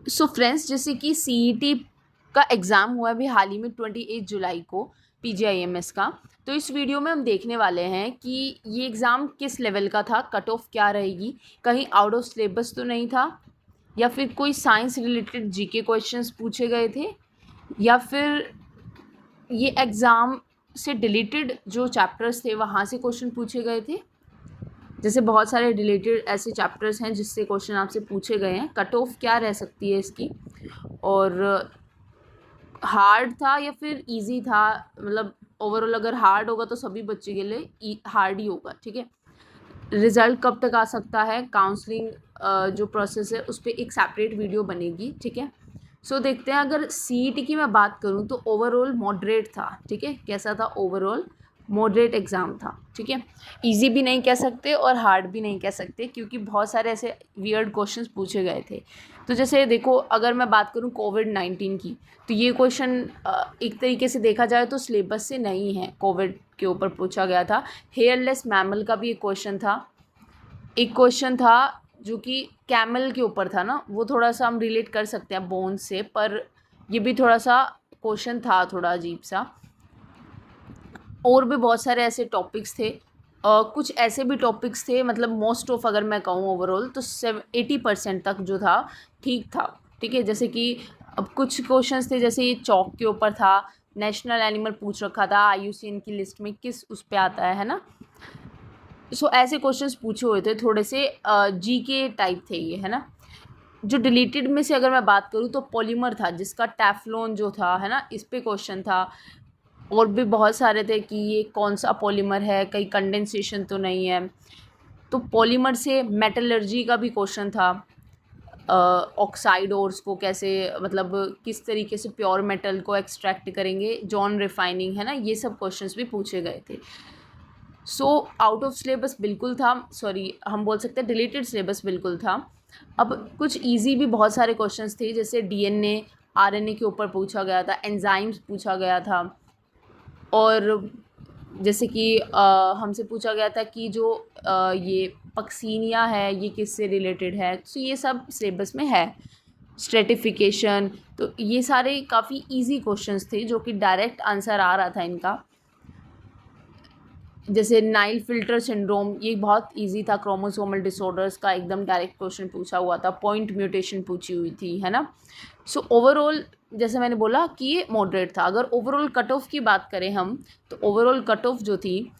So friends, जैसे कि CET का एग्ज़ाम हुआ अभी हाल ही में 28 जुलाई को पीजीआईएमएस का। तो इस वीडियो में हम देखने वाले हैं कि ये एग्ज़ाम किस लेवल का था, कट ऑफ क्या रहेगी, कहीं आउट ऑफ सिलेबस तो नहीं था, या फिर कोई साइंस रिलेटेड जीके क्वेश्चंस पूछे गए थे, या फिर ये एग्ज़ाम से डिलीटेड जो चैप्टर्स थे वहाँ से क्वेश्चन पूछे गए थे। जैसे बहुत सारे रिलेटेड ऐसे चैप्टर्स हैं जिससे क्वेश्चन आपसे पूछे गए हैं। कट ऑफ क्या रह सकती है इसकी, और हार्ड था या फिर इजी था, मतलब ओवरऑल अगर हार्ड होगा तो सभी बच्चे के लिए हार्ड ही होगा। ठीक है, रिज़ल्ट कब तक आ सकता है, काउंसलिंग जो प्रोसेस है उस पर एक सेपरेट वीडियो बनेगी। ठीक है, सो देखते हैं। अगर सीईटी की मैं बात करूँ तो ओवरऑल मॉडरेट था। ठीक है, कैसा था, ओवरऑल मॉडरेट एग्ज़ाम था। ठीक है, इजी भी नहीं कह सकते और हार्ड भी नहीं कह सकते, क्योंकि बहुत सारे ऐसे वियर्ड क्वेश्चंस पूछे गए थे। तो जैसे देखो, अगर मैं बात करूँ कोविड-19 की, तो ये क्वेश्चन एक तरीके से देखा जाए तो सिलेबस से नहीं है, कोविड के ऊपर पूछा गया था। हेयरलेस मैमल का भी एक क्वेश्चन था। एक क्वेश्चन था जो कि कैमल के ऊपर था ना, वो थोड़ा सा हम रिलेट कर सकते हैं बोन से, पर ये भी थोड़ा सा क्वेश्चन था थोड़ा अजीब सा। और भी बहुत सारे ऐसे टॉपिक्स थे, कुछ ऐसे भी टॉपिक्स थे, मतलब मोस्ट ऑफ अगर मैं कहूँ ओवरऑल तो 80% तक जो था ठीक था। ठीक है, जैसे कि अब कुछ क्वेश्चंस थे, जैसे ये चौक के ऊपर था, नेशनल एनिमल पूछ रखा था, IUCN की लिस्ट में किस उस पे आता है ना। सो ऐसे क्वेश्चंस पूछे हुए थे, थोड़े से जीके टाइप थे ये, है ना। जो डिलीटेड में से अगर मैं बात करूँ तो पॉलीमर था, जिसका टेफ्लॉन जो था, है ना, इस पे क्वेश्चन था। और भी बहुत सारे थे कि ये कौन सा पॉलीमर है, कहीं कंडेंसेशन तो नहीं है। तो पॉलीमर से मेटलर्जी का भी क्वेश्चन था। ऑक्साइड ओर्स को कैसे, मतलब किस तरीके से प्योर मेटल को एक्सट्रैक्ट करेंगे, जॉन रिफाइनिंग, है ना, ये सब क्वेश्चंस भी पूछे गए थे। सो आउट ऑफ सिलेबस बिल्कुल था, सॉरी हम बोल सकते हैं डिलीटेड सिलेबस बिल्कुल था। अब कुछ इजी भी बहुत सारे क्वेश्चंस थे, जैसे डीएनए आरएनए के ऊपर पूछा गया था, एंजाइम्स पूछा गया था। और जैसे कि हमसे पूछा गया था कि जो ये पक्सीनिया है ये किससे रिलेटेड है, तो ये सब सिलेबस में है। स्ट्रेटिफिकेशन, तो ये सारे काफ़ी इजी क्वेश्चंस थे जो कि डायरेक्ट आंसर आ रहा था इनका। जैसे नाइल फिल्टर सिंड्रोम, ये बहुत इजी था, क्रोमोसोमल डिसऑर्डर्स का एकदम डायरेक्ट क्वेश्चन पूछा हुआ था, पॉइंट म्यूटेशन पूछी हुई थी, है ना। सो ओवरऑल जैसे मैंने बोला कि ये मॉडरेट था। अगर ओवरऑल कट ऑफ की बात करें हम, तो ओवरऑल कट ऑफ जो थी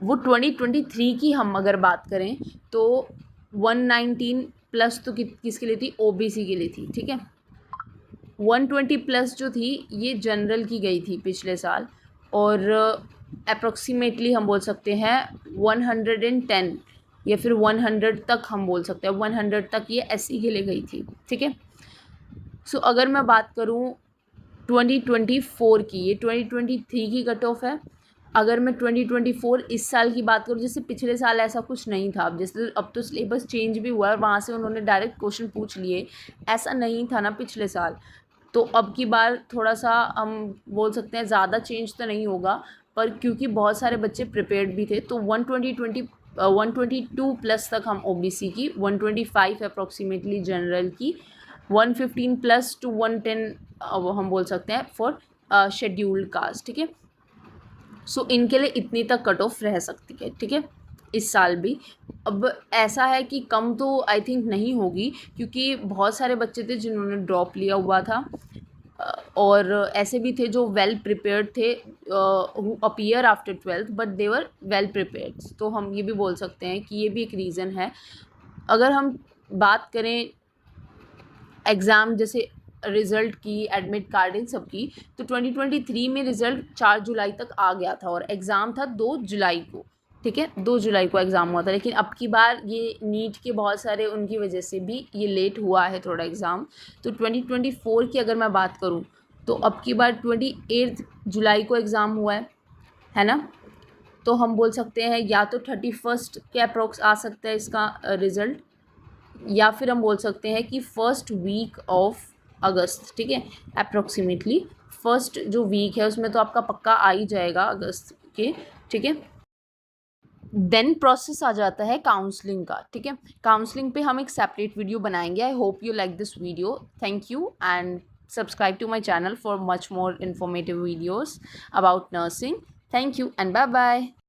वो 2023 की हम अगर बात करें तो 119 प्लस तो किसके लिए थी, ओबीसी के लिए थी। ठीक है, 120 प्लस जो थी ये जनरल की गई थी पिछले साल, और अप्रोक्सीमेटली हम बोल सकते हैं 110 या फिर 100 तक हम बोल सकते हैं, 100 तक ये एससी के लिए गई थी। ठीक है, सो अगर मैं बात करूँ 2024 की, ये 2023 की कट ऑफ है। अगर मैं 2024 इस साल की बात करूँ, जैसे पिछले साल ऐसा कुछ नहीं था, अब जैसे अब तो सिलेबस चेंज भी हुआ है, वहाँ से उन्होंने डायरेक्ट क्वेश्चन पूछ लिए, ऐसा नहीं था ना पिछले साल। तो अब की बार थोड़ा सा हम बोल सकते हैं ज़्यादा चेंज तो नहीं होगा, पर क्योंकि बहुत सारे बच्चे प्रिपेयर्ड भी थे, तो 122 प्लस तक हम ओबीसी की, 125 अप्रॉक्सीमेटली जनरल की, 115 प्लस टू 110 हम बोल सकते हैं फॉर शेड्यूल्ड कास्ट। ठीक है, सो इनके लिए इतनी तक कट ऑफ रह सकती है। ठीक है, इस साल भी। अब ऐसा है कि कम तो आई थिंक नहीं होगी, क्योंकि बहुत सारे बच्चे थे जिन्होंने ड्रॉप लिया हुआ था, और ऐसे भी थे जो वेल प्रिपेयर्ड थे, who appear after 12th but they were well prepared. तो हम ये भी बोल सकते हैं कि ये भी एक रीज़न है। अगर हम बात करें एग्ज़ाम जैसे रिज़ल्ट की, एडमिट कार्ड, इन सब की, तो 2023 में रिज़ल्ट 4 जुलाई तक आ गया था और एग्ज़ाम था 2 जुलाई को। ठीक है, 2 जुलाई को एग्ज़ाम हुआ था, लेकिन अब की बार ये नीट के बहुत सारे उनकी वजह से भी ये लेट हुआ है थोड़ा एग्ज़ाम। तो 2024 की अगर मैं बात करूँ तो अब की बार 28 जुलाई को एग्ज़ाम हुआ है ना। तो हम बोल सकते हैं या तो 31 के अप्रोक्स आ सकता है इसका रिज़ल्ट, या फिर हम बोल सकते हैं कि फर्स्ट वीक ऑफ अगस्त। ठीक है, अप्रोक्सीमेटली फर्स्ट जो वीक है उसमें तो आपका पक्का आ ही जाएगा अगस्त के। ठीक है, देन प्रोसेस आ जाता है काउंसलिंग का, ठीक है। काउंसलिंग पे हम एक सेपरेट वीडियो बनाएंगे। I hope you like this video. Thank you and subscribe to my channel for much more informative videos about nursing. Thank you and bye bye.